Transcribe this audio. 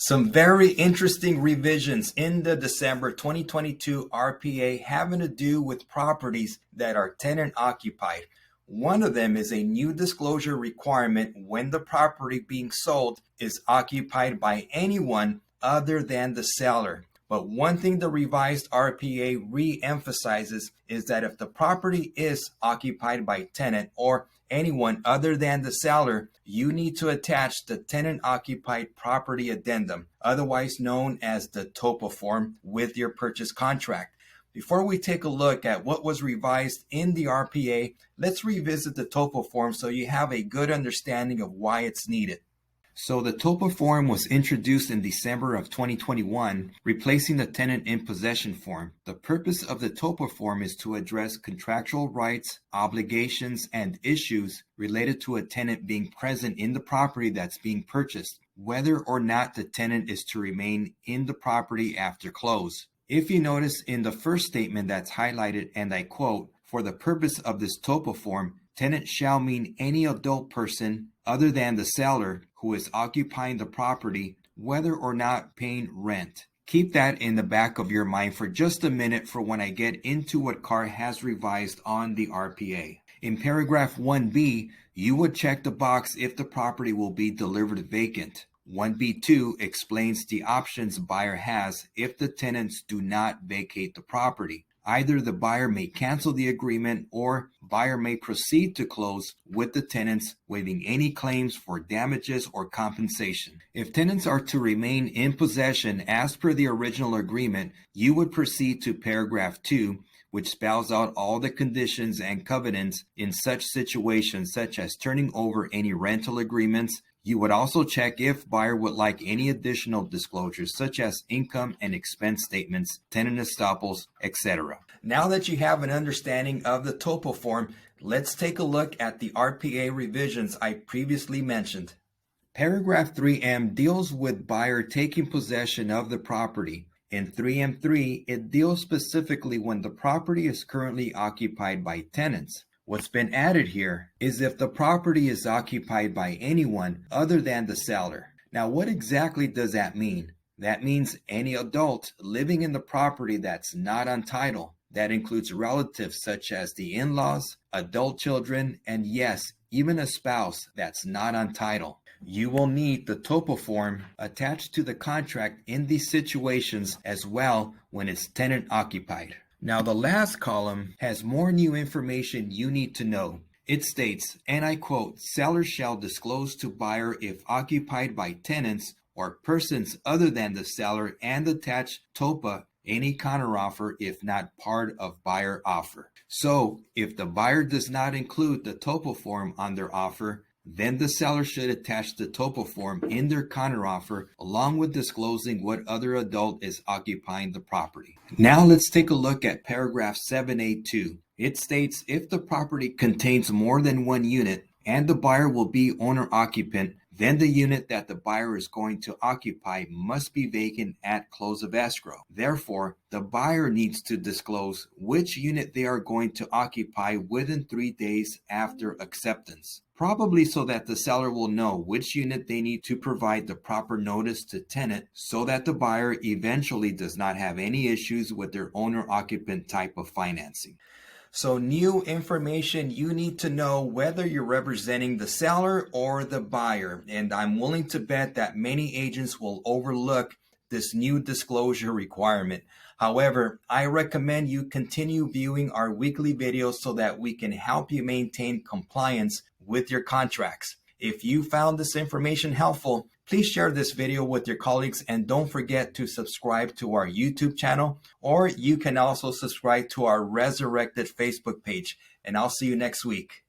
Some very interesting revisions in the December 2022 RPA having to do with properties that are tenant occupied. One of them is a new disclosure requirement when the property being sold is occupied by anyone other than the seller. But one thing the revised RPA re-emphasizes is that if the property is occupied by tenant or anyone other than the seller, you need to attach the tenant occupied property addendum, otherwise known as the TOPA form, with your purchase contract. Before we take a look at what was revised in the RPA, let's revisit the TOPA form so you have a good understanding of why it's needed. So the TOPA form was introduced in December of 2021, replacing the tenant in possession form. The purpose of the TOPA form is to address contractual rights, obligations, and issues related to a tenant being present in the property that's being purchased, whether or not the tenant is to remain in the property after close. If you notice in the first statement that's highlighted, and I quote, "For the purpose of this TOPA form, tenant shall mean any adult person other than the seller who is occupying the property, whether or not paying rent." Keep that in the back of your mind for just a minute for when I get into what CAR has revised on the RPA. In paragraph 1B, you would check the box if the property will be delivered vacant. 1B2 explains the options buyer has if the tenants do not vacate the property. Either the buyer may cancel the agreement or buyer may proceed to close with the tenants, waiving any claims for damages or compensation. If tenants are to remain in possession as per the original agreement, you would proceed to paragraph 2, which spells out all the conditions and covenants in such situations, such as turning over any rental agreements. You would also check if buyer would like any additional disclosures, such as income and expense statements, tenant estoppels, etc. Now that you have an understanding of the TOPA form, let's take a look at the RPA revisions I previously mentioned. Paragraph 3M deals with buyer taking possession of the property. In 3M3, it deals specifically when the property is currently occupied by tenants. What's been added here is if the property is occupied by anyone other than the seller. Now, what exactly does that mean? That means any adult living in the property that's not on title. That includes relatives such as the in-laws, adult children, and yes, even a spouse that's not on title. You will need the TOPA form attached to the contract in these situations as well when it's tenant occupied. Now, the last column has more new information you need to know. It states, and I quote, "Seller shall disclose to buyer if occupied by tenants or persons other than the seller and attach TOPA any counteroffer if not part of buyer offer." So, if the buyer does not include the TOPA form on their offer, then the seller should attach the TOPA form in their counteroffer along with disclosing what other adult is occupying the property. Now let's take a look at paragraph 7A2. It states if the property contains more than one unit and the buyer will be owner-occupant, then the unit that the buyer is going to occupy must be vacant at close of escrow. Therefore, the buyer needs to disclose which unit they are going to occupy within 3 days after acceptance. Probably so that the seller will know which unit they need to provide the proper notice to tenant so that the buyer eventually does not have any issues with their owner-occupant type of financing. So new information you need to know whether you're representing the seller or the buyer. And I'm willing to bet that many agents will overlook this new disclosure requirement. However, I recommend you continue viewing our weekly videos so that we can help you maintain compliance with your contracts. If you found this information helpful, please share this video with your colleagues and don't forget to subscribe to our YouTube channel, or you can also subscribe to our Resurrected Facebook page. And I'll see you next week.